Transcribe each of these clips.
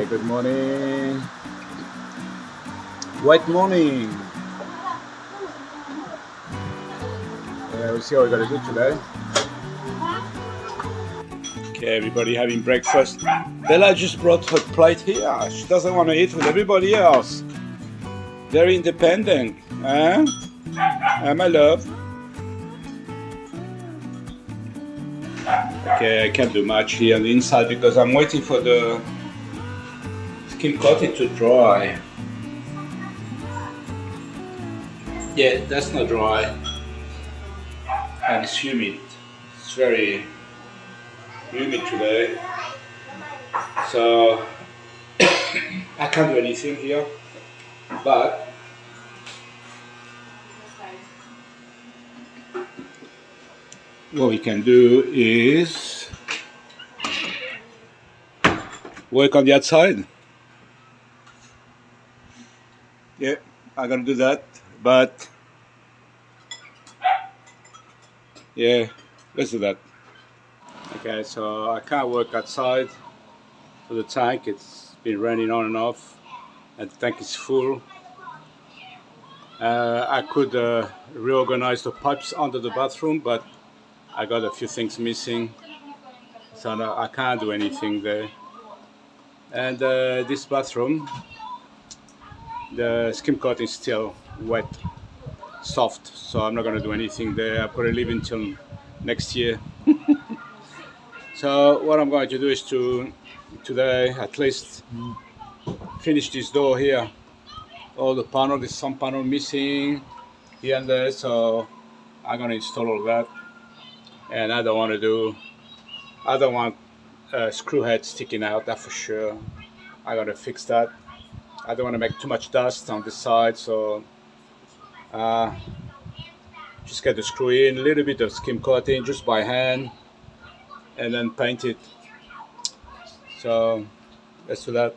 Good morning. White morning. We'll see how we're gonna do today. Okay, everybody having breakfast. Bella just brought her plate here. She doesn't want to eat with everybody else. Very independent, huh? My love. Okay, I can't do much here on the inside because I'm waiting for the skin coating to dry. Yeah, that's not dry. And it's humid. It's very humid today. So I can't do anything here. But what we can do is work on the outside. Yeah, I'm gonna do that, but yeah, let's do that. Okay, so I can't work outside for the tank. It's been raining on and off, and the tank is full. I could reorganize the pipes under the bathroom, but I got a few things missing, so no, I can't do anything there. And this bathroom, the skim coat is still wet, soft, so I'm not going to do anything there. I'll probably leave until next year. So what I'm going to do is to today at least finish this door here. All the panel, there's some panel missing here and there, so I'm going to install all that. And I don't want screw head sticking out, that for sure. I gotta fix that. I don't want to make too much dust on the side, so just get the screw in, a little bit of skim coating just by hand, and then paint it. So let's do that.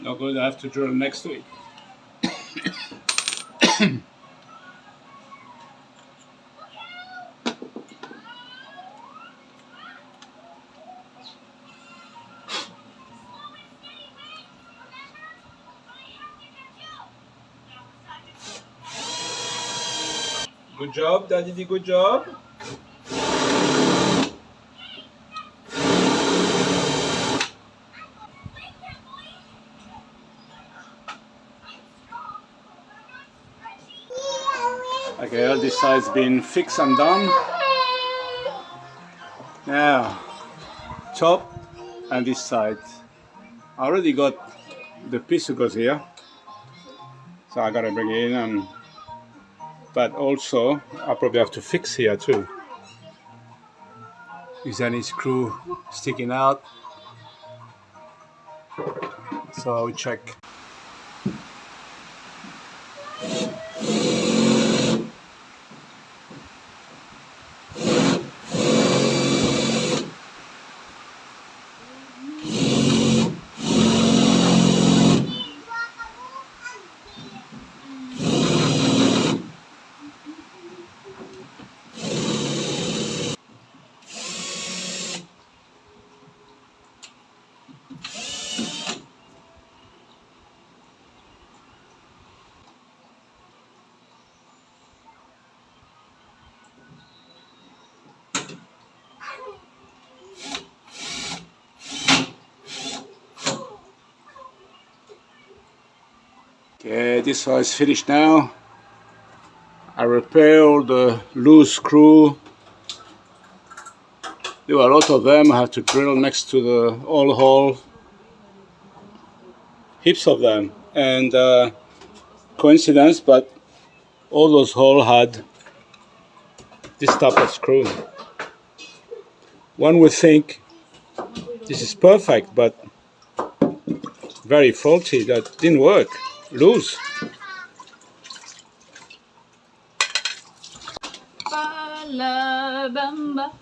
Not good, I have to drill next week. Good job, Daddy did good job. Okay, all this side's been fixed and done. Now, top and this side. I already got the piece that goes here, so I gotta bring it in, but also I probably have to fix here too. Is any screw sticking out? So I'll check. Okay, this one is finished now. I repaired all the loose screw. There were a lot of them. I have to drill next to the old hole. Heaps of them. And coincidence, but all those holes had this type of screw. One would think this is perfect, but very faulty. That didn't work. Loose. Palabamba.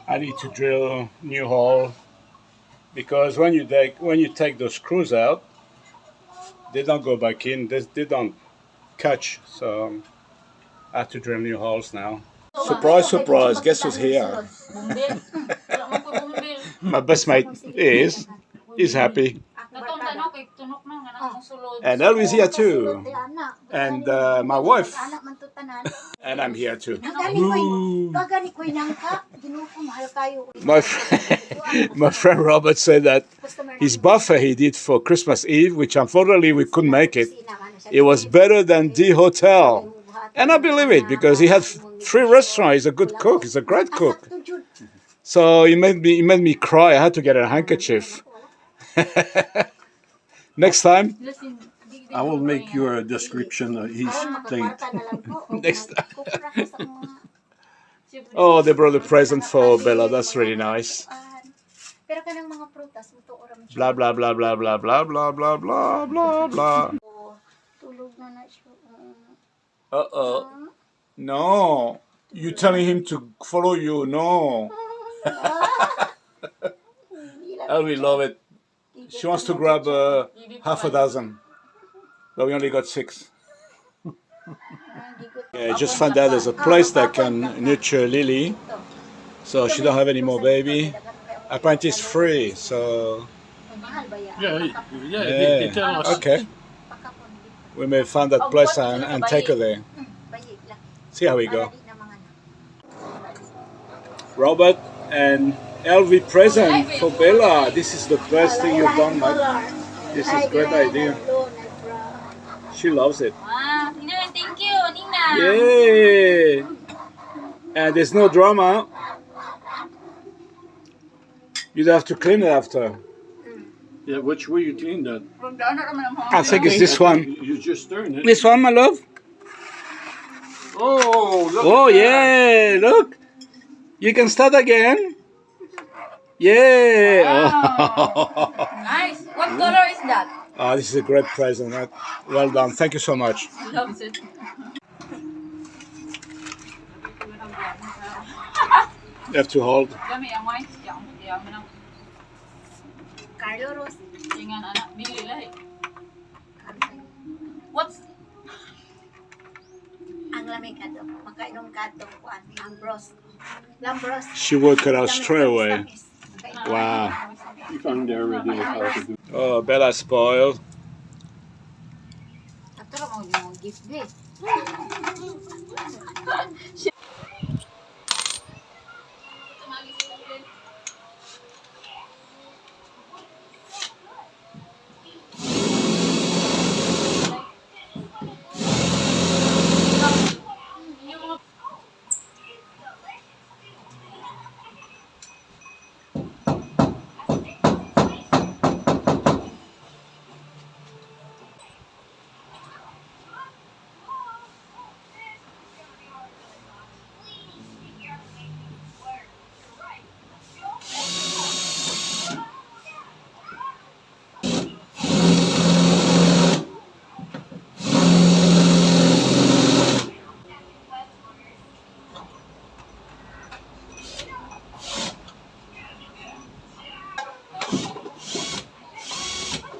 I need to drill new hole because when you take those screws out, they don't go back in. They don't catch. So I have to drill new holes now. Surprise, surprise! Guess who's here? My best mate is happy. And Elvis here too. And my wife. And I'm here too. My friend Robert said that his buffet he did for Christmas Eve, which unfortunately we couldn't make it, it was better than the hotel. And I believe it because he had 3 restaurants. He's a good cook. He's a great cook. So he made me cry. I had to get a handkerchief. Next time, I will make you a description of his plate. next time. Oh, they brought a present for Bella. That's really nice. Blah blah blah blah blah blah blah blah blah blah blah. No. You telling him to follow you? No. Elvi love it. She wants to grab half a dozen, but we only got 6. I just found out there's a place that can nurture Lily, so she don't have any more baby. Apparently it's free, so Yeah, they tell us. okay. We may find that place and take her there. See how we go. Robert and Elvi present for Bella. This is the best thing you've done, Mike. This is a great idea. She loves it. Thank you, Nina. Yay! And there's no drama. You'd have to clean it after. Yeah, which way you clean that? I think it's this one. You just turn it. This one, my love? Oh, look Oh, at that. yeah, look. You can start again. Yeah. Wow. Nice. What color is that? Oh, this is a great present. Well done. Thank you so much. Loves it. You have to hold. What's ang lamig ato, makainom ka ato kuan, ang bros. Lambros. She worked it out straight away. Wow. You found already how to do. Oh, Bella spoiled. Ato ra mo gift be.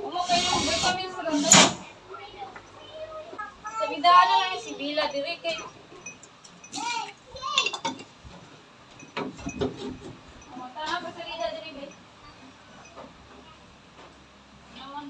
Umo kayo vitamins ra na. Sa bidaan na lang si Bila diri kay. Tama ba sa Bila diri be? Naman.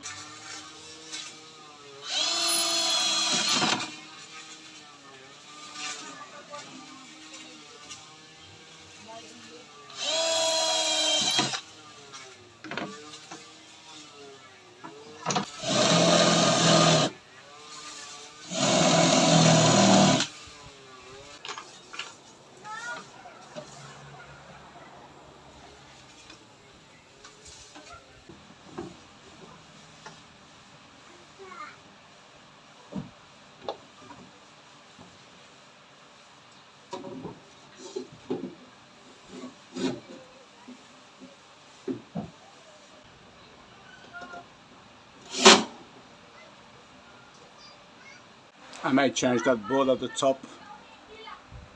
I might change that board at the top.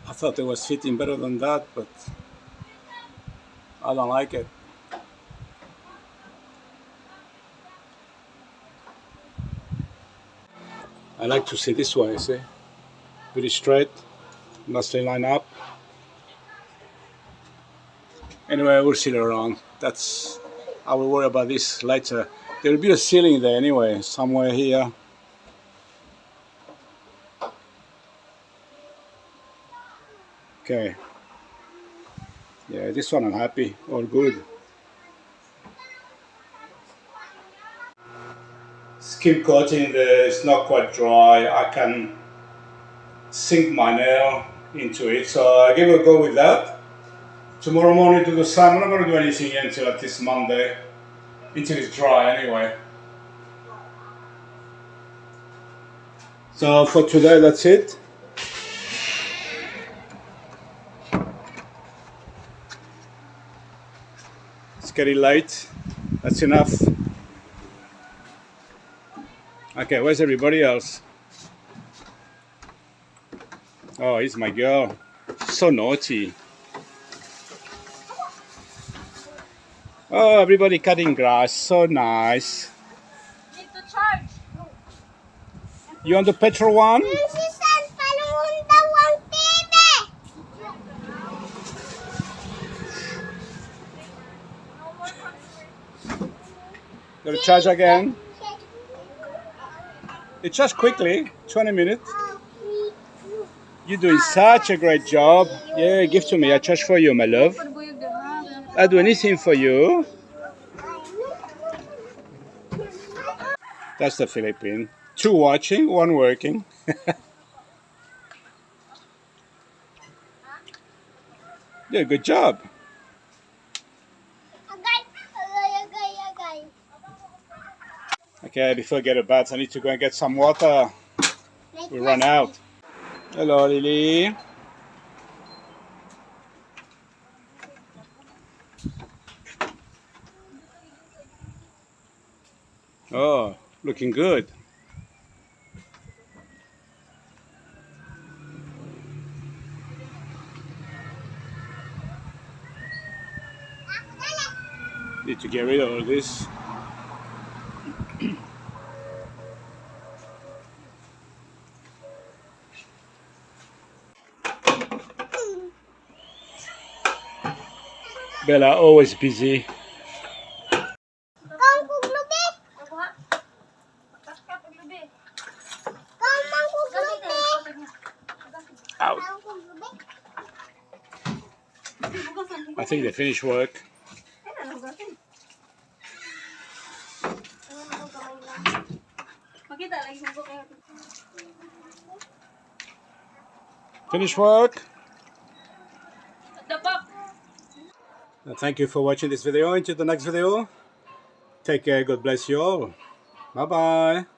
I thought it was fitting better than that, but I don't like it. I like to see this way, see? Pretty straight, nicely line up. Anyway, we'll see it around. I will worry about this later. There will be a ceiling there anyway, somewhere here. Okay. Yeah, this one I'm happy. All good. Skim coating there is not quite dry. I can sink my nail into it, so I give it a go with that. Tomorrow morning to the sun. I'm not going to do anything until at least Monday, until it's dry anyway. So for today, that's it. It's getting late. That's enough. Okay, where's everybody else? Oh, here's my girl. She's so naughty. Oh, everybody cutting grass. So nice. Need to charge. You on the petrol one? Gonna charge again? It charged quickly, 20 minutes. You're doing such a great job. Yeah, give to me. I charge for you, my love. I'll do anything for you. That's the Philippine. 2 watching, 1 working. Yeah, good job. Okay, before I get a bath, I need to go and get some water. We run out. Hello, Lily. Oh, looking good. Need to get rid of all this. Bella always busy. I think they finished work. Makita lagi kung kayo. Finish work. Dapak. Thank you for watching this video. Until the next video. Take care. God bless you all. Bye bye.